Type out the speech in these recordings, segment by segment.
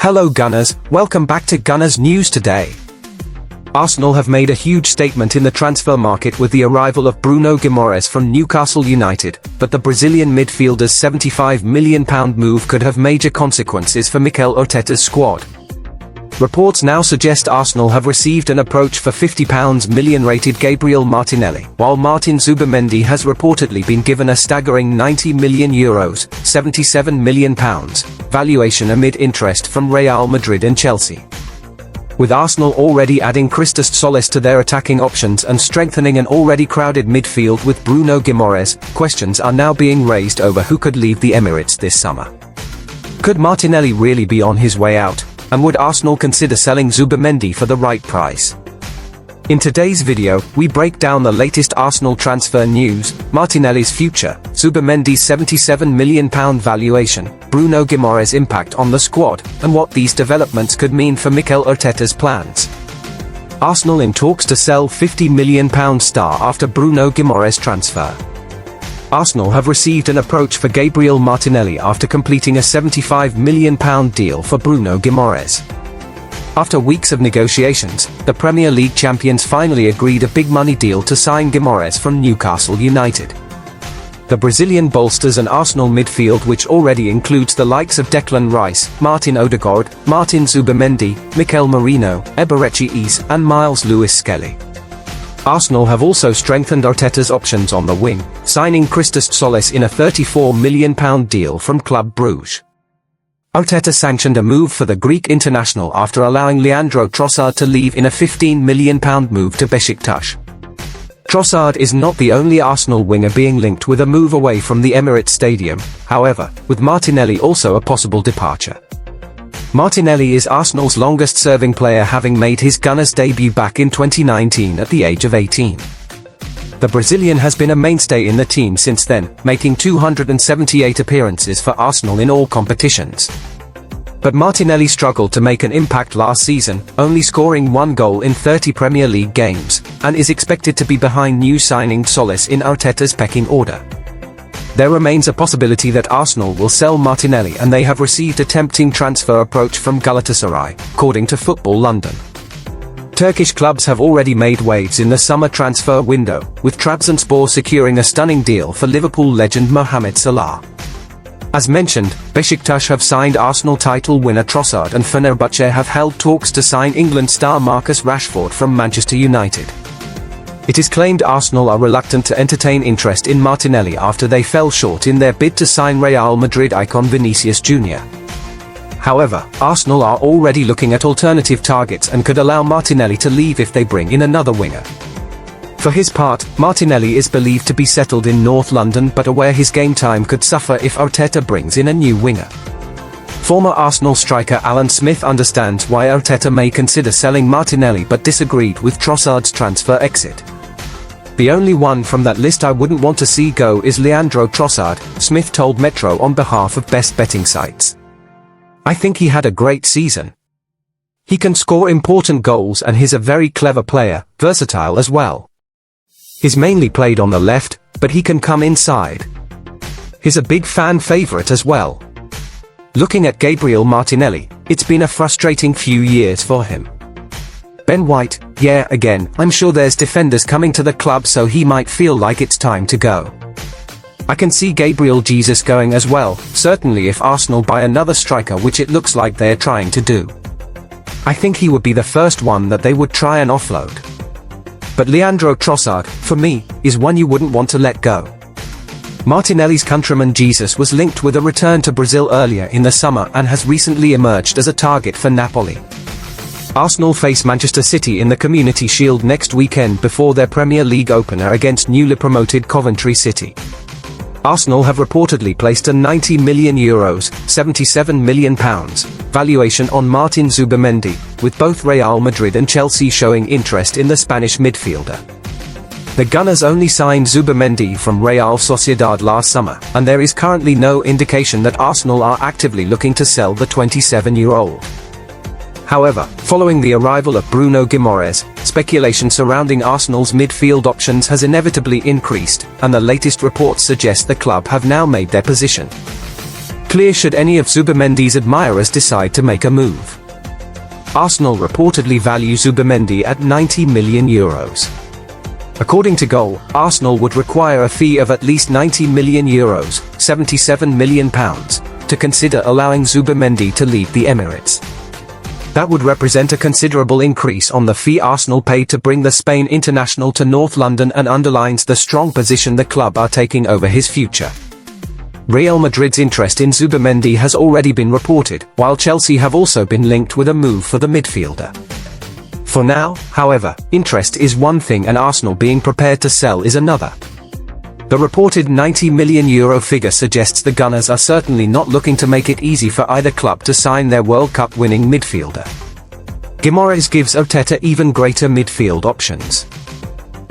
Hello Gunners, welcome back to Gunners News today. Arsenal have made a huge statement in the transfer market with the arrival of Bruno Guimarães from Newcastle United, but the Brazilian midfielder's £75 million move could have major consequences for Mikel Arteta's squad. Reports now suggest Arsenal have received an approach for £50 million rated Gabriel Martinelli, while Martin Zubimendi has reportedly been given a staggering €90 million £77 million valuation amid interest from Real Madrid and Chelsea. With Arsenal already adding Christos Tzolis to their attacking options and strengthening an already crowded midfield with Bruno Guimarães, questions are now being raised over who could leave the Emirates this summer. Could Martinelli really be on his way out? And would Arsenal consider selling Zubimendi for the right price? In today's video, we break down the latest Arsenal transfer news, Martinelli's future, Zubimendi's £77 million valuation, Bruno Guimarães' impact on the squad, and what these developments could mean for Mikel Arteta's plans. Arsenal in talks to sell £50 million star after Bruno Guimarães' transfer. Arsenal have received an approach for Gabriel Martinelli after completing a £75 million deal for Bruno Guimarães. After weeks of negotiations, the Premier League champions finally agreed a big money deal to sign Guimarães from Newcastle United. The Brazilian bolsters an Arsenal midfield which already includes the likes of Declan Rice, Martin Odegaard, Martin Zubimendi, Mikel Merino, Eberechi Eze, and Miles Lewis-Skelly. Arsenal have also strengthened Arteta's options on the wing, signing Christos Tzolis in a £34 million deal from Club Brugge. Arteta sanctioned a move for the Greek international after allowing Leandro Trossard to leave in a £15 million move to Besiktas. Trossard is not the only Arsenal winger being linked with a move away from the Emirates Stadium, however, with Martinelli also a possible departure. Martinelli is Arsenal's longest-serving player, having made his Gunners debut back in 2019 at the age of 18. The Brazilian has been a mainstay in the team since then, making 278 appearances for Arsenal in all competitions. But Martinelli struggled to make an impact last season, only scoring 1 goal in 30 Premier League games, and is expected to be behind new signing Tzolis in Arteta's pecking order. There remains a possibility that Arsenal will sell Martinelli, and they have received a tempting transfer approach from Galatasaray, according to Football London. Turkish clubs have already made waves in the summer transfer window, with Trabzonspor securing a stunning deal for Liverpool legend Mohamed Salah. As mentioned, Besiktas have signed Arsenal title winner Trossard, and Fenerbahce have held talks to sign England star Marcus Rashford from Manchester United. It is claimed Arsenal are reluctant to entertain interest in Martinelli after they fell short in their bid to sign Real Madrid icon Vinicius Jr. However, Arsenal are already looking at alternative targets and could allow Martinelli to leave if they bring in another winger. For his part, Martinelli is believed to be settled in North London, but aware his game time could suffer if Arteta brings in a new winger. Former Arsenal striker Alan Smith understands why Arteta may consider selling Martinelli but disagreed with Trossard's transfer exit. "The only one from that list I wouldn't want to see go is Leandro Trossard," Smith told Metro on behalf of best betting sites. "I think he had a great season. He can score important goals and he's a very clever player, versatile as well. He's mainly played on the left, but he can come inside. He's a big fan favourite as well." Looking at Gabriel Martinelli, it's been a frustrating few years for him. Ben White, yeah, again, I'm sure there's defenders coming to the club, so he might feel like it's time to go. I can see Gabriel Jesus going as well, certainly if Arsenal buy another striker, which it looks like they're trying to do. I think he would be the first one that they would try and offload. But Leandro Trossard, for me, is one you wouldn't want to let go. Martinelli's countryman Jesus was linked with a return to Brazil earlier in the summer and has recently emerged as a target for Napoli. Arsenal face Manchester City in the Community Shield next weekend before their Premier League opener against newly promoted Coventry City. Arsenal have reportedly placed a €90 million £77 million valuation on Martin Zubimendi, with both Real Madrid and Chelsea showing interest in the Spanish midfielder. The Gunners only signed Zubimendi from Real Sociedad last summer, and there is currently no indication that Arsenal are actively looking to sell the 27-year-old. However, following the arrival of Bruno Guimarães, speculation surrounding Arsenal's midfield options has inevitably increased, and the latest reports suggest the club have now made their position. clear should any of Zubimendi's admirers decide to make a move. Arsenal reportedly value Zubimendi at €90 million. According to Goal, Arsenal would require a fee of at least €90 million, £77 million, to consider allowing Zubimendi to leave the Emirates. That would represent a considerable increase on the fee Arsenal paid to bring the Spain international to North London and underlines the strong position the club are taking over his future. Real Madrid's interest in Zubimendi has already been reported, while Chelsea have also been linked with a move for the midfielder. For now, however, interest is one thing and Arsenal being prepared to sell is another. The reported €90 million figure suggests the Gunners are certainly not looking to make it easy for either club to sign their World Cup winning midfielder. Guimarães gives Arteta even greater midfield options.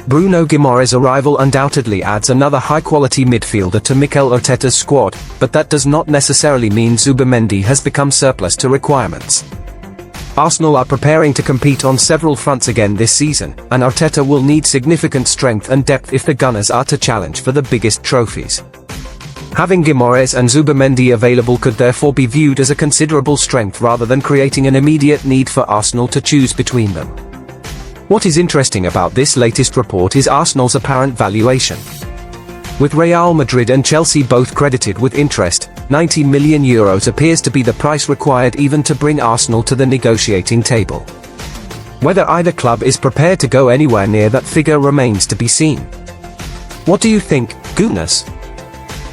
Bruno Guimarães' arrival undoubtedly adds another high-quality midfielder to Mikel Arteta's squad, but that does not necessarily mean Zubimendi has become surplus to requirements. Arsenal are preparing to compete on several fronts again this season, and Arteta will need significant strength and depth if the Gunners are to challenge for the biggest trophies. Having Guimarães and Zubimendi available could therefore be viewed as a considerable strength rather than creating an immediate need for Arsenal to choose between them. What is interesting about this latest report is Arsenal's apparent valuation. With Real Madrid and Chelsea both credited with interest, €90 million appears to be the price required even to bring Arsenal to the negotiating table. Whether either club is prepared to go anywhere near that figure remains to be seen. What do you think, Gunners?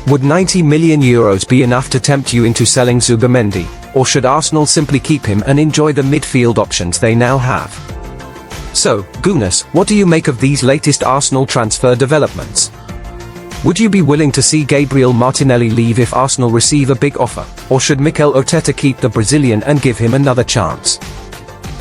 Would €90 million be enough to tempt you into selling Zubimendi, or should Arsenal simply keep him and enjoy the midfield options they now have? So, Gunners, what do you make of these latest Arsenal transfer developments? Would you be willing to see Gabriel Martinelli leave if Arsenal receive a big offer, or should Mikel Arteta keep the Brazilian and give him another chance?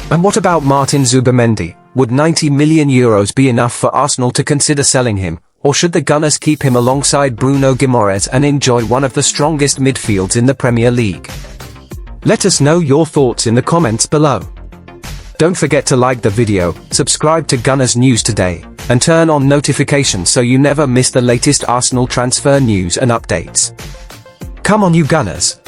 And what about Martin Zubimendi? Would €90 million be enough for Arsenal to consider selling him, or should the Gunners keep him alongside Bruno Guimarães and enjoy one of the strongest midfields in the Premier League? Let us know your thoughts in the comments below. Don't forget to like the video, subscribe to Gunners News Today, and turn on notifications so you never miss the latest Arsenal transfer news and updates. Come on you Gunners!